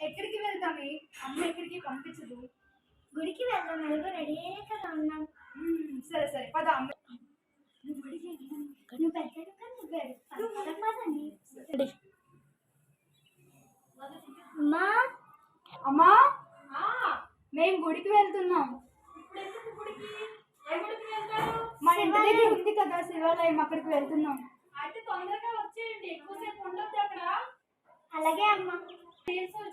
ఎక్కడికి వెళ్తామే? అమ్మ ఎక్కడికి పంపించదు. గుడికి వెళ్దాం, ఎలాగో రెడీ అయ్యే కదా ఉన్నాం. సరే సరే పద. అమ్మ నువ్వు పెద్దడు కానీ నువ్వు అమ్మా అమ్మా మేము గుడికి వెళ్తున్నాం. మన ఇంటి దగ్గర ఉంది కదా శివాలయం, అక్కడికి వెళ్తున్నాం. అయితే తొందరగా వచ్చేయండి, ఎక్కువసేపు ఉండొద్దు అక్కడ. అలాగే అమ్మా.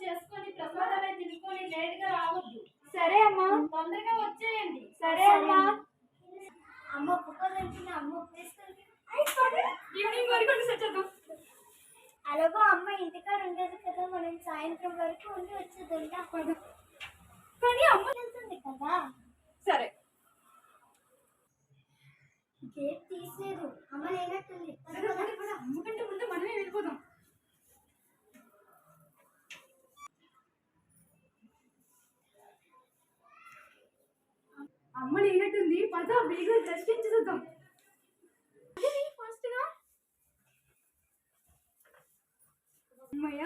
చేసుకొని ప్రసాదాలు తినుకొని లేట్ గా రావద్దు. సరే అమ్మా, తొందరగా వచ్చేయండి. సరే అమ్మా. అమ్మ ఒప్పుకోదంటే అమ్మ ఒప్పేస్తుంది. ఈవినింగ్ వరకు వచ్చేద్దాం. అలాగో అమ్మ ఇంటికాడ ఉండదు కదా, మనం సాయంత్రం వరకు ఉండి వచ్చేది. కానీ అమ్మ వెళ్తుంది కదా. సరే గేట్ తీసేదు, అమ్మ లేనట్టుంది. అమ్మ కంటే ముందు మనమే వెళ్ళిపోదాం. అమ్మ లేనట్టుంది, పద వేగంగా డ్రెస్ చేంజ్ చేద్దాం. అమ్మయ్య,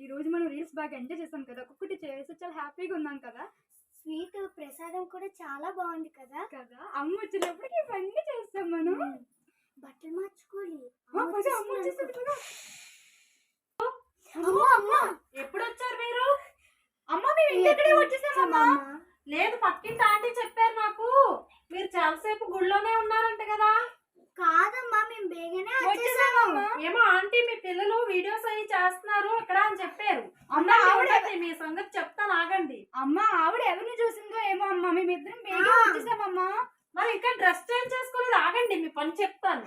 ఈ రోజు మనం రీల్స్ బాగా ఎంజాయ్ చేస్తాం కదా, ఒక్కొక్కటి చేసి చాలా హ్యాపీగా ఉన్నాం కదా. స్వీట్ ప్రసాదం కూడా చాలా బాగుంది కదా. కదా అమ్మ వచ్చినప్పటికి ఇవన్నీ చేస్తాం మనం. బట్టలు మార్చుకోవాలి. అమ్మ వచ్చేస్తుంది కదా. ఎప్పుడు వచ్చారు మీరు? అమ్మ మేము ఇంటికడే వచ్చేసామమ్మా. లేదు, పక్కింటి ఆంటీ చెప్పారు నాకు, మీరు చాలాసేపు గుళ్ళోనే ఉన్నారంట కదా. కాదమ్మా, మేము బేగనే వచ్చేసామమ్మా. ఏమో ఆంటీ మీ పిల్లలు వీడియోస్ అవి చేస్తున్నారు ఇక్కడ అని చెప్పారు. అమ్మ ఆవిడ మీ సంగతి చెప్తాను, ఆగండి. అమ్మ ఆవిడ ఎవరిని చూసిందో ఏమో అమ్మ, మేమిద్దరం బేగా వచ్చేసామమ్మా. మరి ఇంకా డ్రెస్ చేంజ్ చేసుకోలేదు, ఆగండి మీ పని చెప్తాను.